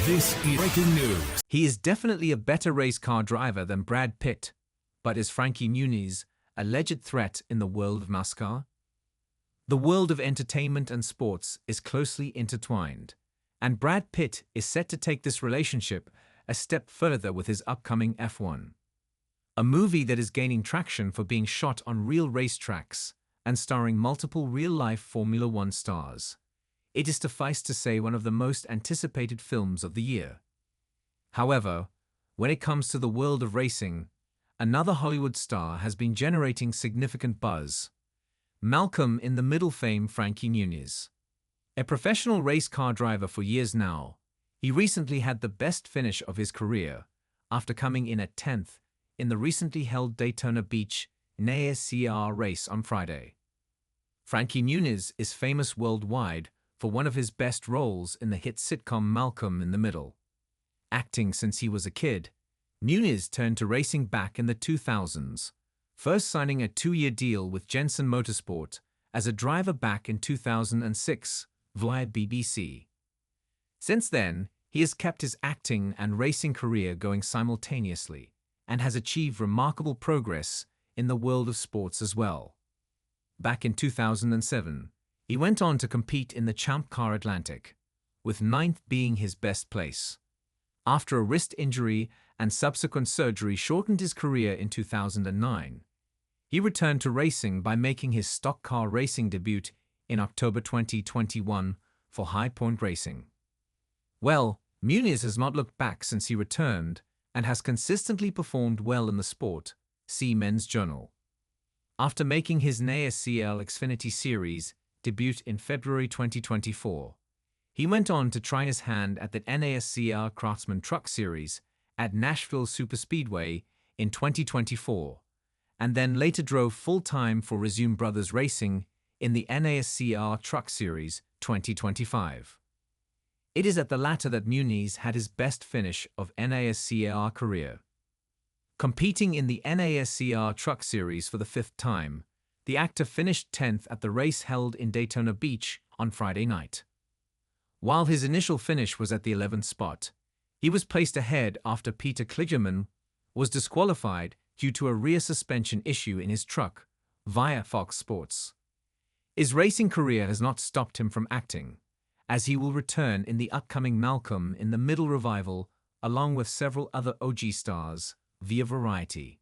This is breaking news. He is definitely a better race car driver than Brad Pitt, but is Frankie Muniz a alleged threat in the world of NASCAR? The world of entertainment and sports is closely intertwined, and Brad Pitt is set to take this relationship a step further with his upcoming F1. A movie that is gaining traction for being shot on real racetracks and starring multiple real-life Formula One stars. It is suffice to say one of the most anticipated films of the year. However, when it comes to the world of racing, another Hollywood star has been generating significant buzz. Malcolm in the Middle fame Frankie Muniz. A professional race car driver for years now, he recently had the best finish of his career after coming in at 10th in the recently held Daytona Beach NASCAR race on Friday. Frankie Muniz is famous worldwide for one of his best roles in the hit sitcom Malcolm in the Middle. Acting since he was a kid, Muniz turned to racing back in the 2000s, first signing a 2-year deal with Jensen Motorsport as a driver back in 2006 via BBC. Since then, he has kept his acting and racing career going simultaneously and has achieved remarkable progress in the world of sports as well. Back in 2007, he went on to compete in the Champ Car Atlantic, with 9th being his best place. After a wrist injury and subsequent surgery shortened his career in 2009, he returned to racing by making his stock car racing debut in October 2021 for High Point Racing. Well, Muniz has not looked back since he returned and has consistently performed well in the sport, see Men's Journal. After making his NASCAR Xfinity Series debut in February 2024, he went on to try his hand at the NASCAR Craftsman Truck Series at Nashville Superspeedway in 2024, and then later drove full-time for Resume Brothers Racing in the NASCAR Truck Series 2025. It is at the latter that Muniz had his best finish of NASCAR career. Competing in the NASCAR Truck Series for the 5th time, the actor finished 10th at the race held in Daytona Beach on Friday night. While his initial finish was at the 11th spot, he was placed ahead after Peter Kligerman was disqualified due to a rear suspension issue in his truck, via Fox Sports. His racing career has not stopped him from acting, as he will return in the upcoming Malcolm in the Middle revival along with several other OG stars via Variety.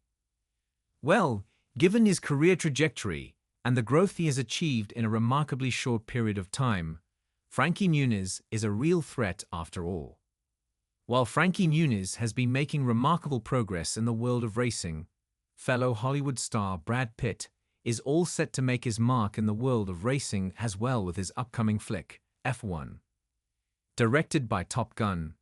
Well, given his career trajectory and the growth he has achieved in a remarkably short period of time, Frankie Muniz is a real threat after all. While Frankie Muniz has been making remarkable progress in the world of racing, fellow Hollywood star Brad Pitt is all set to make his mark in the world of racing as well with his upcoming flick, F1. Directed by Top Gun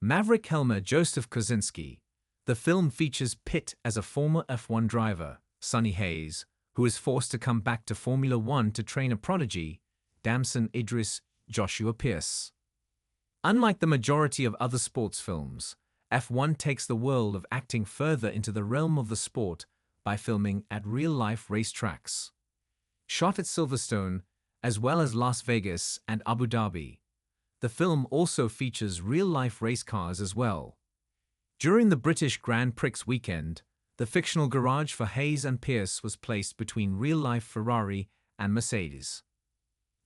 Maverick Helmer Joseph Kosinski, the film features Pitt as a former F1 driver, Sonny Hayes, who is forced to come back to Formula One to train a prodigy, Damson Idris Joshua Pierce. Unlike the majority of other sports films, F1 takes the world of acting further into the realm of the sport by filming at real-life racetracks. Shot at Silverstone, as well as Las Vegas and Abu Dhabi, the film also features real-life race cars as well. During the British Grand Prix weekend, the fictional garage for Hayes and Pierce was placed between real-life Ferrari and Mercedes.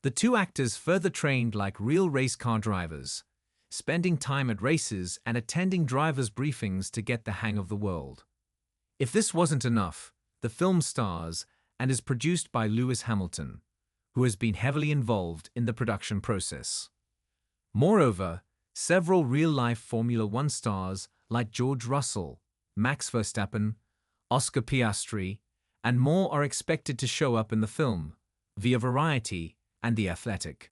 The two actors further trained like real race car drivers, spending time at races and attending drivers' briefings to get the hang of the world. If this wasn't enough, the film stars and is produced by Lewis Hamilton, who has been heavily involved in the production process. Moreover, several real-life Formula One stars like George Russell, Max Verstappen, Oscar Piastri, and more are expected to show up in the film, via Variety and The Athletic.